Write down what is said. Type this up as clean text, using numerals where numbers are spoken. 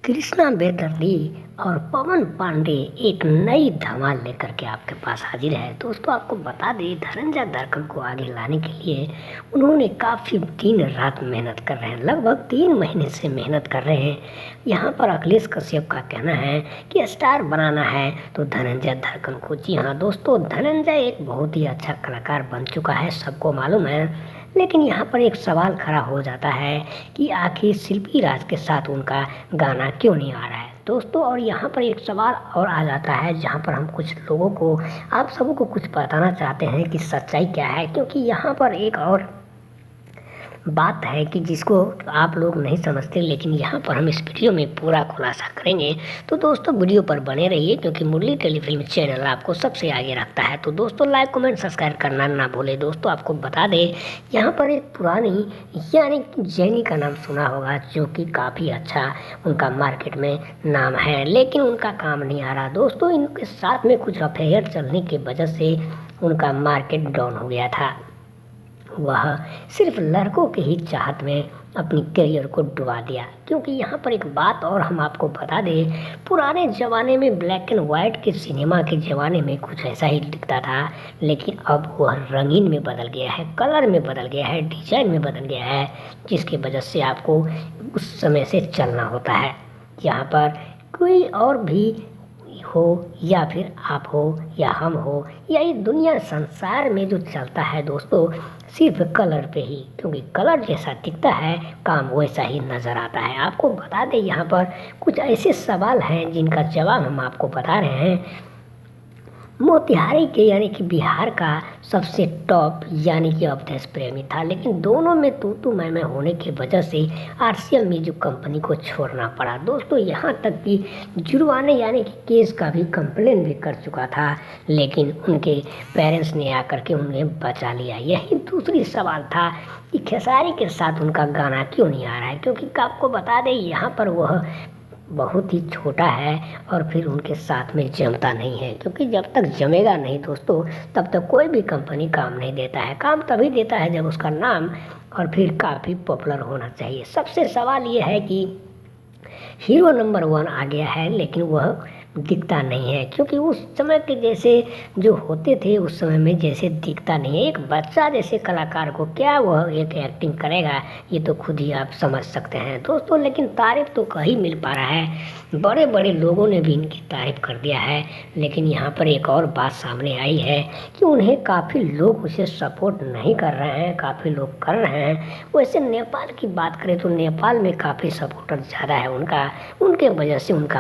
कृष्णा बेदर्दी और पवन पांडे एक नई धमाल लेकर के आपके पास हाजिर है। दोस्तों आपको बता दें, धनंजय दर्पण को आगे लाने के लिए उन्होंने काफ़ी दिन रात मेहनत कर रहे हैं, लगभग 3 महीने से मेहनत कर रहे हैं। यहाँ पर अखिलेश कश्यप का कहना है कि स्टार बनाना है तो धनंजय दर्पण को। जी हाँ दोस्तों, धनंजय एक बहुत ही अच्छा कलाकार बन चुका है, सबको मालूम है। लेकिन यहाँ पर एक सवाल खड़ा हो जाता है कि आखिर शिल्पी राज के साथ उनका गाना क्यों नहीं आ रहा है दोस्तों। और यहाँ पर एक सवाल और आ जाता है जहाँ पर हम कुछ लोगों को, आप सबको को कुछ बताना चाहते हैं कि सच्चाई क्या है, क्योंकि यहाँ पर एक और बात है कि जिसको आप लोग नहीं समझते, लेकिन यहाँ पर हम इस वीडियो में पूरा खुलासा करेंगे। तो दोस्तों वीडियो पर बने रहिए, क्योंकि मुरली टेलीफिल्म चैनल आपको सबसे आगे रखता है। तो दोस्तों लाइक कमेंट सब्सक्राइब करना ना भूले। दोस्तों आपको बता दें, यहाँ पर एक पुरानी यानी जैनी का नाम सुना होगा, जो कि काफ़ी अच्छा उनका मार्केट में नाम है, लेकिन उनका काम नहीं आ रहा दोस्तों। इनके साथ में कुछ अफेयर चलने की वजह से उनका मार्केट डाउन हो गया था। वह सिर्फ लड़कों की ही चाहत में अपनी करियर को डुबा दिया। क्योंकि यहाँ पर एक बात और हम आपको बता दें, पुराने ज़माने में ब्लैक एंड वाइट के सिनेमा के ज़माने में कुछ ऐसा ही दिखता था, लेकिन अब वह रंगीन में बदल गया है, कलर में बदल गया है, डिजाइन में बदल गया है, जिसकी वजह से आपको उस समय से चलना होता है। यहाँ पर कोई और भी हो, या फिर आप हो, या हम हो, या ये दुनिया संसार में जो चलता है दोस्तों, सिर्फ कलर पे ही, क्योंकि कलर जैसा दिखता है काम वैसा ही नज़र आता है। आपको बता दें, यहाँ पर कुछ ऐसे सवाल हैं जिनका जवाब हम आपको बता रहे हैं। मोतिहारी के यानी कि बिहार का सबसे टॉप यानी कि अवधेश प्रेमी था, लेकिन दोनों में तू मैं होने की वजह से आरसीएल म्यूजिक कंपनी को छोड़ना पड़ा दोस्तों। यहाँ तक कि जुर्माने यानी कि केस का भी कंप्लेन भी कर चुका था, लेकिन उनके पेरेंट्स ने आकर के उन्हें बचा लिया। यही दूसरी सवाल था कि खेसारी के साथ उनका गाना क्यों नहीं आ रहा है, क्योंकि आपको बता दें यहाँ पर वह बहुत ही छोटा है और फिर उनके साथ में जमता नहीं है, क्योंकि जब तक जमेगा नहीं दोस्तों, तब तक कोई भी कंपनी काम नहीं देता है। काम तभी देता है जब उसका नाम और फिर काफ़ी पॉपुलर होना चाहिए। सबसे सवाल ये है कि हीरो नंबर 1 आ गया है, लेकिन वह दिखता नहीं है, क्योंकि उस समय के जैसे जो होते थे उस समय में जैसे दिखता नहीं है। एक बच्चा जैसे कलाकार को क्या वह एक एक्टिंग करेगा, ये तो खुद ही आप समझ सकते हैं दोस्तों। लेकिन तारीफ तो कहीं मिल पा रहा है, बड़े बड़े लोगों ने भी इनकी तारीफ कर दिया है। लेकिन यहाँ पर एक और बात सामने आई है कि उन्हें काफ़ी लोग उसे सपोर्ट नहीं कर रहे हैं, काफ़ी लोग कर रहे हैं। वैसे नेपाल की बात करें तो नेपाल में काफ़ी सपोर्टर ज़्यादा है उनका, उनके वजह से उनका